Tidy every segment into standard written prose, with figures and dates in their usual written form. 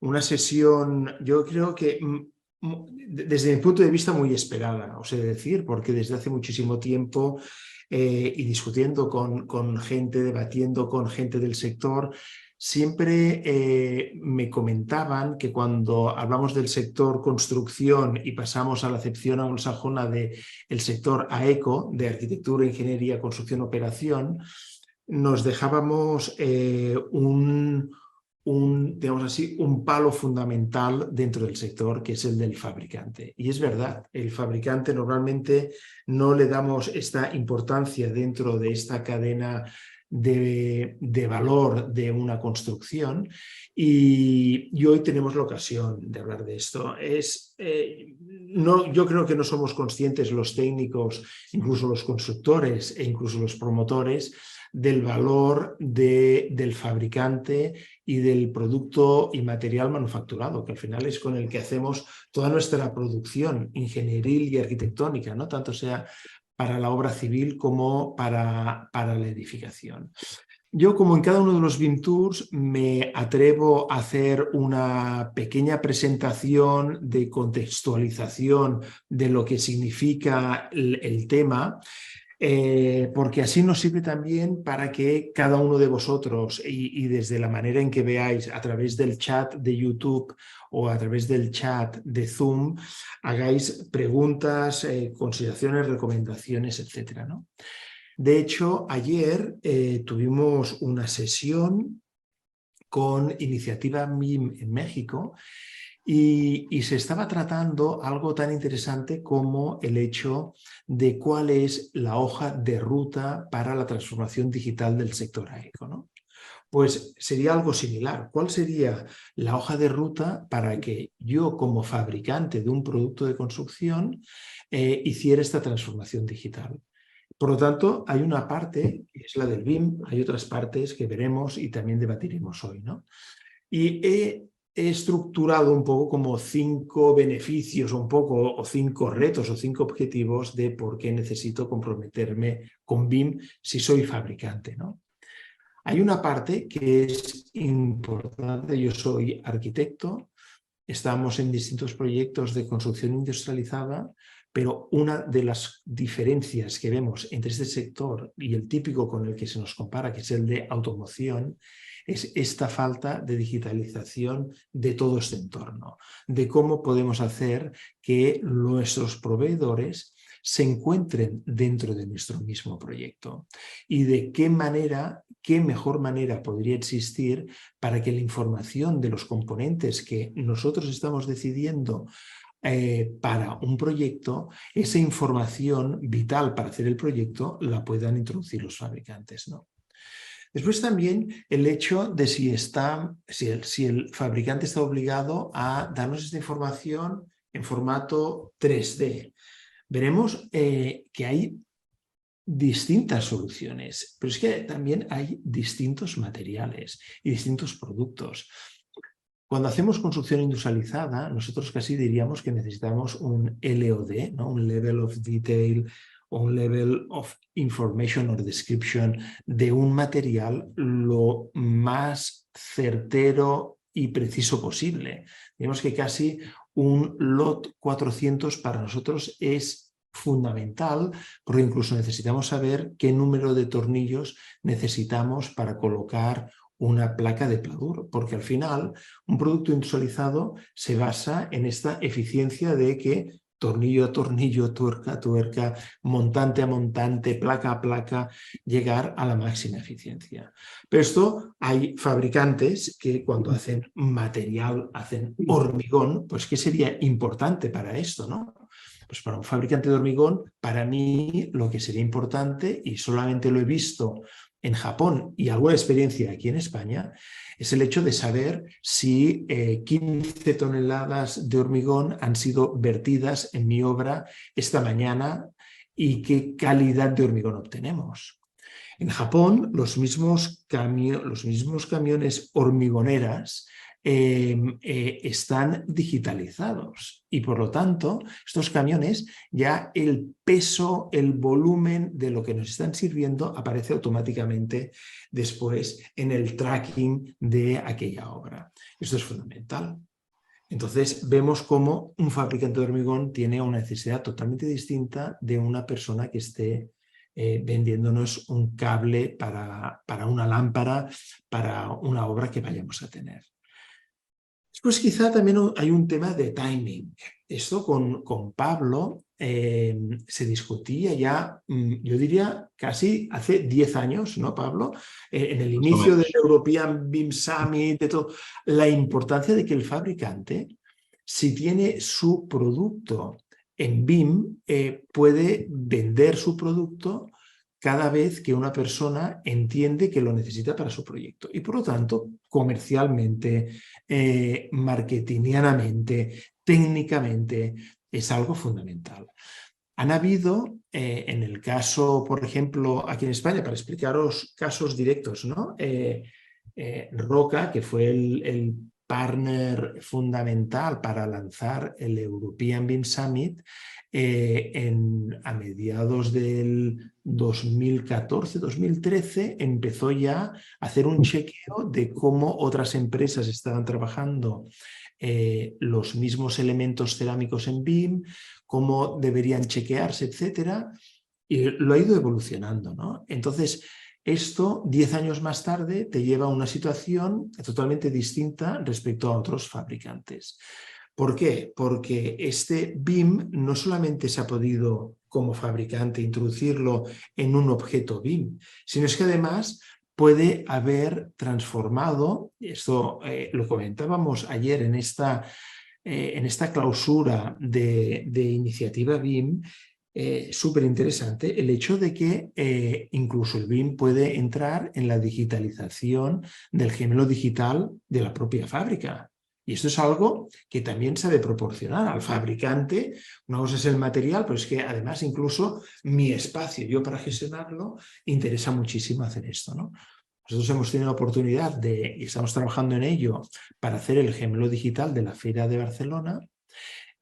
una sesión, yo creo que desde mi punto de vista muy esperada, os he de decir, porque desde hace muchísimo tiempo y discutiendo con gente, debatiendo con gente del sector, siempre me comentaban que cuando hablamos del sector construcción y pasamos a la acepción anglosajona del sector AECO, de arquitectura, ingeniería, construcción, operación, nos dejábamos digamos así, un palo fundamental dentro del sector, que es el del fabricante. Y es verdad, el fabricante normalmente no le damos esta importancia dentro de esta cadena de valor de una construcción y hoy tenemos la ocasión de hablar de esto. Yo creo que no somos conscientes los técnicos, incluso los constructores e incluso los promotores, del valor del fabricante y del producto y material manufacturado, que al final es con el que hacemos toda nuestra producción ingenieril y arquitectónica, ¿no? Tanto sea para la obra civil como para la edificación. Yo, como en cada uno de los BIM Tours, me atrevo a hacer una pequeña presentación de contextualización de lo que significa el tema, porque así nos sirve también para que cada uno de vosotros y desde la manera en que veáis a través del chat de YouTube o a través del chat de Zoom, hagáis preguntas, consideraciones, recomendaciones, etcétera, ¿no? De hecho, ayer tuvimos una sesión con Iniciativa BIM en México y se estaba tratando algo tan interesante como el hecho de cuál es la hoja de ruta para la transformación digital del sector AECO, ¿no? Pues sería algo similar. ¿Cuál sería la hoja de ruta para que yo, como fabricante de un producto de construcción, hiciera esta transformación digital? Por lo tanto, hay una parte que es la del BIM, hay otras partes que veremos y también debatiremos hoy, ¿no? Y he estructurado un poco como 5 beneficios o 5 retos o 5 objetivos de por qué necesito comprometerme con BIM si soy fabricante, ¿no? Hay una parte que es importante. Yo soy arquitecto, estamos en distintos proyectos de construcción industrializada, pero una de las diferencias que vemos entre este sector y el típico con el que se nos compara, que es el de automoción, es esta falta de digitalización de todo este entorno, de cómo podemos hacer que nuestros proveedores se encuentren dentro de nuestro mismo proyecto y de qué mejor manera podría existir para que la información de los componentes que nosotros estamos decidiendo para un proyecto, esa información vital para hacer el proyecto la puedan introducir los fabricantes, ¿no? Después también el hecho de si el fabricante está obligado a darnos esta información en formato 3D. Veremos que hay distintas soluciones, pero es que también hay distintos materiales y distintos productos. Cuando hacemos construcción industrializada, nosotros casi diríamos que necesitamos un LOD, ¿no? Un Level of Detail o un Level of Information or Description de un material lo más certero y preciso posible. Digamos que casi un LOT 400 para nosotros es fundamental, porque incluso necesitamos saber qué número de tornillos necesitamos para colocar una placa de pladur, porque al final un producto industrializado se basa en esta eficiencia de que tornillo a tornillo, tuerca a tuerca, montante a montante, placa a placa, llegar a la máxima eficiencia. Pero esto hay fabricantes que cuando hacen material, hacen hormigón, pues ¿qué sería importante para esto, no? Pues para un fabricante de hormigón, para mí lo que sería importante, y solamente lo he visto en Japón y alguna experiencia aquí en España, es el hecho de saber si 15 toneladas de hormigón han sido vertidas en mi obra esta mañana y qué calidad de hormigón obtenemos. En Japón, los mismos camiones hormigoneras están digitalizados y por lo tanto estos camiones ya el peso, el volumen de lo que nos están sirviendo aparece automáticamente después en el tracking de aquella obra. Esto es fundamental. Entonces vemos cómo un fabricante de hormigón tiene una necesidad totalmente distinta de una persona que esté vendiéndonos un cable para una lámpara, para una obra que vayamos a tener. Después quizá también hay un tema de timing. Esto con Pablo se discutía ya, yo diría, casi hace 10 años, ¿no, Pablo? En el inicio del European BIM Summit, de todo, la importancia de que el fabricante, si tiene su producto en BIM, puede vender su producto cada vez que una persona entiende que lo necesita para su proyecto. Y por lo tanto, comercialmente, marketingianamente, técnicamente, es algo fundamental. Han habido, en el caso, por ejemplo, aquí en España, para explicaros casos directos, ¿no? Roca, que fue el partner fundamental para lanzar el European BIM Summit, a mediados del 2014-2013 empezó ya a hacer un chequeo de cómo otras empresas estaban trabajando los mismos elementos cerámicos en BIM, cómo deberían chequearse, etcétera, y lo ha ido evolucionando, ¿no? Entonces, esto 10 años más tarde te lleva a una situación totalmente distinta respecto a otros fabricantes. ¿Por qué? Porque este BIM no solamente se ha podido como fabricante introducirlo en un objeto BIM, sino es que además puede haber transformado, esto lo comentábamos ayer en esta clausura de iniciativa BIM, súper interesante el hecho de que incluso el BIM puede entrar en la digitalización del gemelo digital de la propia fábrica. Y esto es algo que también se ha de proporcionar al fabricante. Una cosa es el material, pero es que además incluso mi espacio, yo para gestionarlo, interesa muchísimo hacer esto, ¿no? Nosotros hemos tenido la oportunidad y estamos trabajando en ello para hacer el gemelo digital de la Feria de Barcelona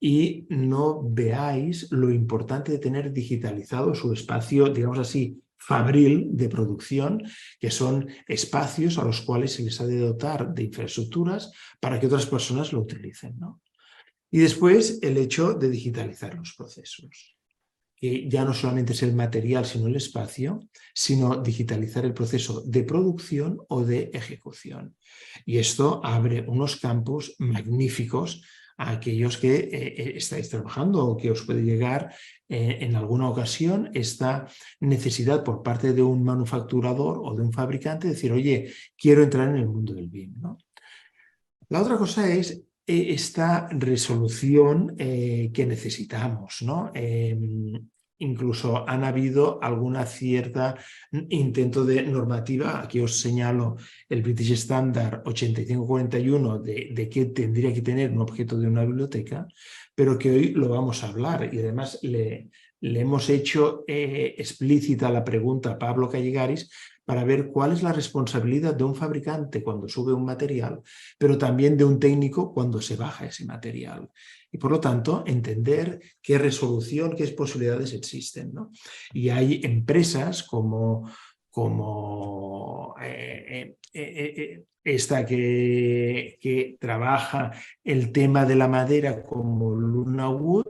y no veáis lo importante de tener digitalizado su espacio, digamos así, fabril de producción, que son espacios a los cuales se les ha de dotar de infraestructuras para que otras personas lo utilicen, ¿no? Y después el hecho de digitalizar los procesos, que ya no solamente es el material, sino el espacio, sino digitalizar el proceso de producción o de ejecución. Y esto abre unos campos magníficos a aquellos que estáis trabajando o que os puede llegar en alguna ocasión esta necesidad por parte de un manufacturador o de un fabricante de decir, oye, quiero entrar en el mundo del BIM, ¿no? La otra cosa es esta resolución que necesitamos, ¿no? Incluso han habido alguna cierta intento de normativa. Aquí os señalo el British Standard 8541 de qué tendría que tener un objeto de una biblioteca, pero que hoy lo vamos a hablar y además le hemos hecho explícita la pregunta a Pablo Callegaris para ver cuál es la responsabilidad de un fabricante cuando sube un material, pero también de un técnico cuando se baja ese material. Y por lo tanto, entender qué resolución, qué posibilidades existen, ¿no? Y hay empresas como esta que trabaja el tema de la madera como Luna Wood,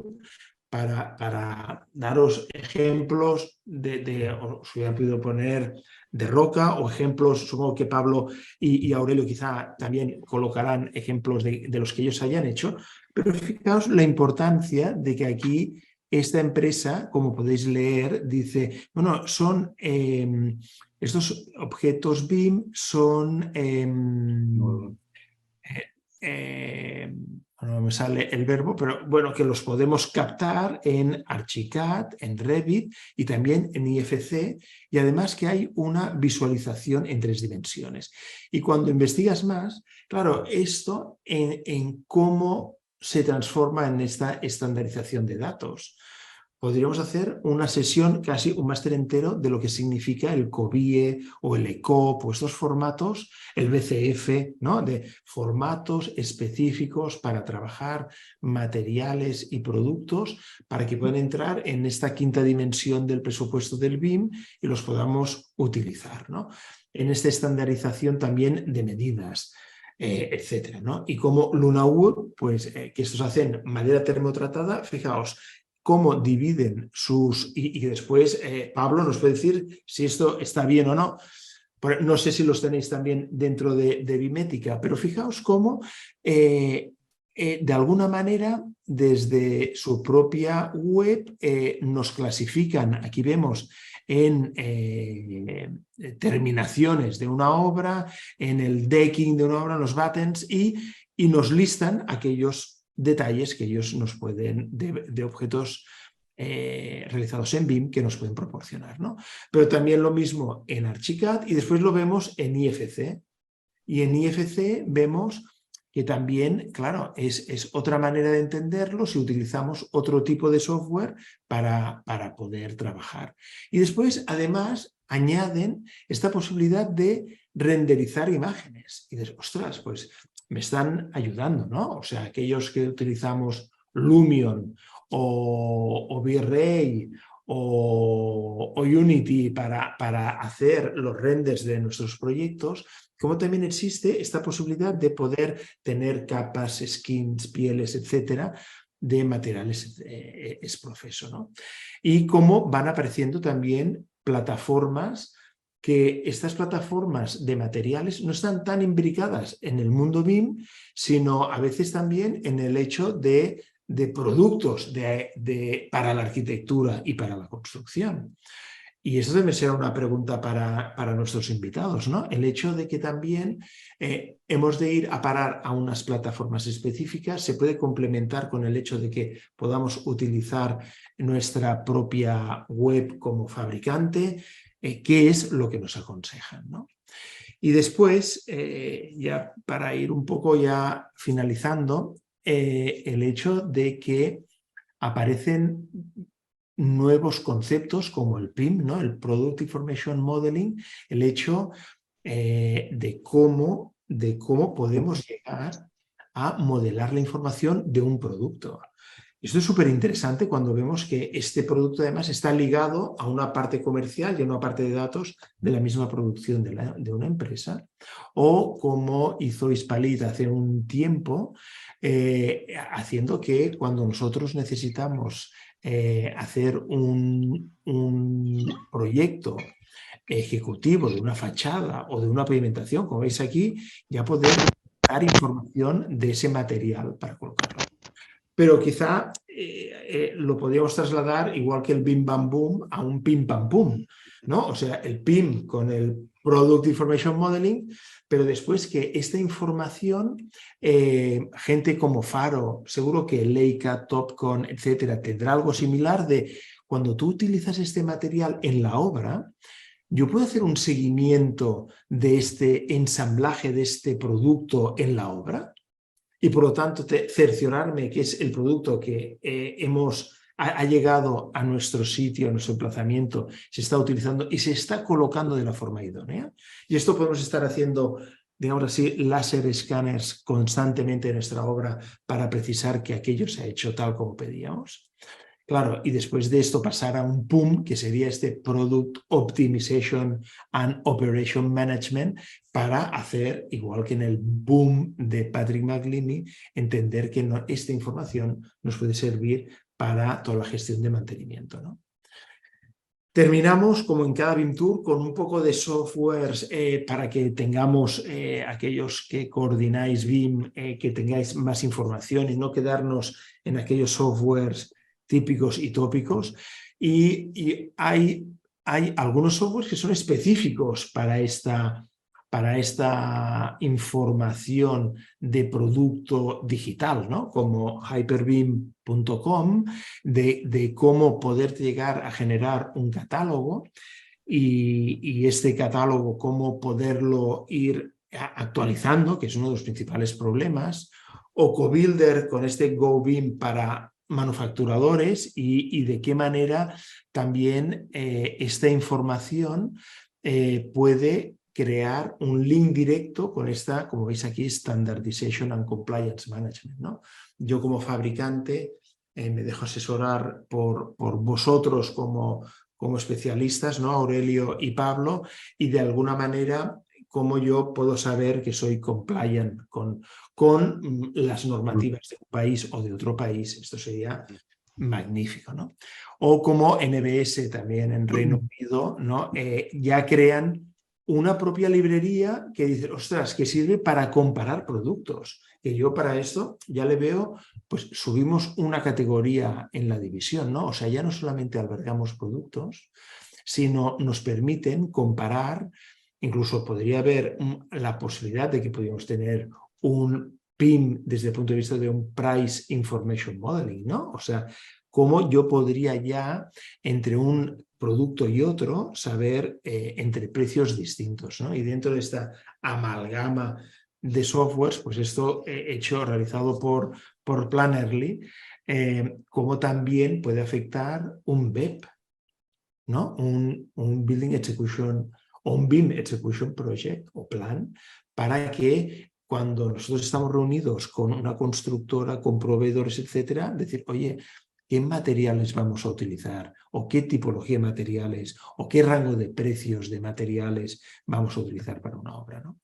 para daros ejemplos os hubiera podido poner de Roca o ejemplos, supongo que Pablo y Aurelio quizá también colocarán ejemplos de los que ellos hayan hecho, pero fijaos la importancia de que aquí esta empresa, como podéis leer, dice, bueno, son estos objetos BIM son no me sale el verbo, pero bueno, que los podemos captar en Archicad, en Revit y también en IFC, y además que hay una visualización en 3 dimensiones. Y cuando investigas más, claro, esto en cómo se transforma en esta estandarización de datos. podríamos hacer una sesión, casi un máster entero, de lo que significa el COBIE o el ECOP o estos formatos, el BCF, ¿no? De formatos específicos para trabajar materiales y productos para que puedan entrar en esta quinta dimensión del presupuesto del BIM y los podamos utilizar, ¿no? En esta estandarización también de medidas, etcétera, ¿no? Y como LunaWood, pues que estos hacen madera termotratada, fijaos, cómo dividen y después Pablo nos puede decir si esto está bien o no. No sé si los tenéis también dentro de Bimética, pero fijaos cómo de alguna manera desde su propia web nos clasifican, aquí vemos en terminaciones de una obra, en el decking de una obra, en los battens y nos listan aquellos detalles que ellos nos pueden, de objetos realizados en BIM que nos pueden proporcionar, ¿no? Pero también lo mismo en Archicad y después lo vemos en IFC. Y en IFC vemos que también, claro, es otra manera de entenderlo si utilizamos otro tipo de software para poder trabajar. Y después, además, añaden esta posibilidad de renderizar imágenes. Y dices, ostras, pues me están ayudando, ¿no? O sea, aquellos que utilizamos Lumion o V-Ray o Unity para hacer los renders de nuestros proyectos, como también existe esta posibilidad de poder tener capas, skins, pieles, etcétera, de materiales es profeso, ¿no? Y cómo van apareciendo también plataformas que estas plataformas de materiales no están tan imbricadas en el mundo BIM, sino a veces también en el hecho de productos para la arquitectura y para la construcción. Y eso debe ser una pregunta para nuestros invitados, ¿no? El hecho de que también hemos de ir a parar a unas plataformas específicas se puede complementar con el hecho de que podamos utilizar nuestra propia web como fabricante, qué es lo que nos aconsejan, ¿no? Y después, ya para ir un poco ya finalizando, el hecho de que aparecen nuevos conceptos como el PIM, ¿no? El Product Information Modeling, el hecho de cómo podemos llegar a modelar la información de un producto. Esto es súper interesante cuando vemos que este producto además está ligado a una parte comercial y a una parte de datos de la misma producción de una empresa. O como hizo Hispalit hace un tiempo, haciendo que cuando nosotros necesitamos hacer un proyecto ejecutivo de una fachada o de una pavimentación, como veis aquí, ya podemos dar información de ese material para colocarlo. Pero quizá lo podríamos trasladar igual que el Bim Bam Boom a un Pim Pam Pum, ¿no? O sea, el PIM con el Product Information Modeling, pero después que esta información, gente como Faro, seguro que Leica, Topcon, etcétera, tendrá algo similar de cuando tú utilizas este material en la obra, yo puedo hacer un seguimiento de este ensamblaje de este producto en la obra y por lo tanto cerciorarme que es el producto que ha llegado a nuestro sitio, a nuestro emplazamiento, se está utilizando y se está colocando de la forma idónea. Y esto podemos estar haciendo, digamos así, láser escáneres constantemente en nuestra obra para precisar que aquello se ha hecho tal como pedíamos. Claro, y después de esto pasar a un PUM, que sería este Product Optimization and Operation Management, para hacer, igual que en el boom de Patrick McLeamy, entender que esta información nos puede servir para toda la gestión de mantenimiento, ¿no? Terminamos, como en cada BIM Tour, con un poco de softwares para que tengamos, aquellos que coordináis BIM, que tengáis más información y no quedarnos en aquellos softwares típicos y tópicos. Y hay algunos softwares que son específicos para esta información de producto digital, ¿no? Como hyperbim.com, de cómo poder llegar a generar un catálogo y este catálogo cómo poderlo ir actualizando, que es uno de los principales problemas, o CoBuilder con este GoBIM para manufacturadores y de qué manera también esta información puede crear un link directo con esta, como veis aquí, Standardization and Compliance Management, ¿no? Yo como fabricante me dejo asesorar por vosotros como especialistas, ¿no? Aurelio y Pablo, y de alguna manera cómo yo puedo saber que soy compliant con las normativas de un país o de otro país. Esto sería magnífico, ¿no? O como NBS también en Reino Unido, ¿no? Ya crean una propia librería que dice, ostras, que sirve para comparar productos. Que yo para esto ya le veo, pues subimos una categoría en la división, ¿no? O sea, ya no solamente albergamos productos, sino nos permiten comparar, incluso podría haber la posibilidad de que podríamos tener un PIM desde el punto de vista de un Price Information Modeling, ¿no? O sea, cómo yo podría ya entre un producto y otro saber entre precios distintos, ¿no? Y dentro de esta amalgama de softwares, pues esto realizado por Plannerly, cómo también puede afectar un BEP, ¿no? Un Building Execution o un BIM Execution Project o plan, para que cuando nosotros estamos reunidos con una constructora, con proveedores, etcétera, decir, oye, ¿qué materiales vamos a utilizar? ¿O qué tipología de materiales? ¿O qué rango de precios de materiales vamos a utilizar para una obra, ¿no?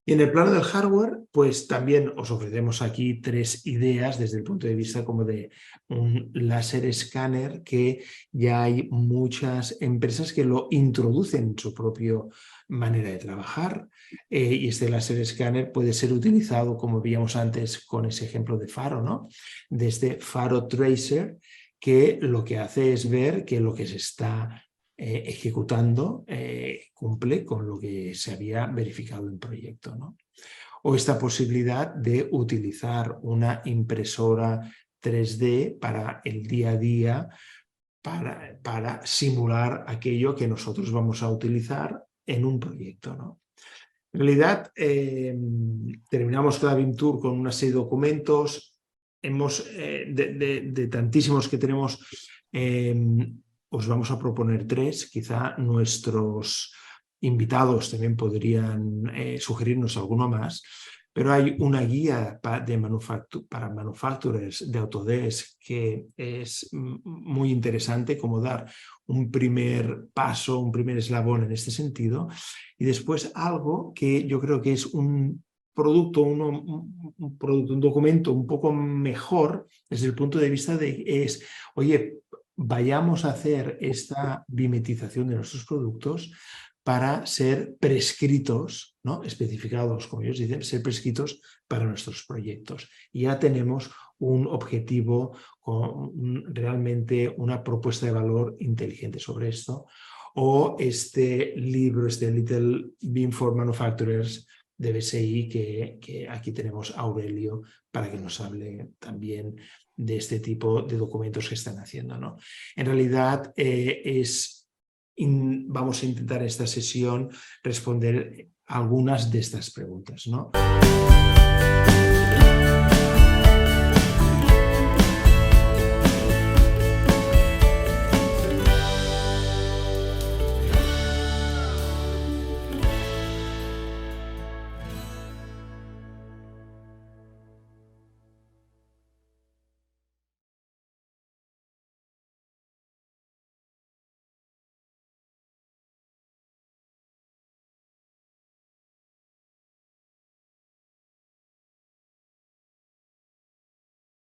Y en el plano del hardware, pues también os ofrecemos aquí 3 ideas desde el punto de vista como de un láser escáner, que ya hay muchas empresas que lo introducen en su propia manera de trabajar, y este láser escáner puede ser utilizado, como veíamos antes con ese ejemplo de Faro, ¿no? De este Faro Tracer, que lo que hace es ver que lo que se está ejecutando cumple con lo que se había verificado en proyecto, ¿no? O esta posibilidad de utilizar una impresora 3D para el día a día, para simular aquello que nosotros vamos a utilizar en un proyecto, ¿no? En realidad, terminamos cada BIM Tour con una serie de documentos. De tantísimos que tenemos, os vamos a proponer 3. Quizá nuestros invitados también podrían sugerirnos alguno más, pero hay una guía para manufacturers de Autodesk que es muy interesante, como dar un primer paso, un primer eslabón en este sentido, y después algo que yo creo que es un producto, un documento un poco mejor desde el punto de vista de oye, vayamos a hacer esta bimetización de nuestros productos para ser prescritos, ¿no? Especificados, como ellos dicen, ser prescritos para nuestros proyectos. Y ya tenemos un objetivo, realmente una propuesta de valor inteligente sobre esto. O este libro, este Little BIM for Manufacturers de BSI, que aquí tenemos a Aurelio para que nos hable también de este tipo de documentos que están haciendo, ¿no? En realidad vamos a intentar en esta sesión responder algunas de estas preguntas, ¿no?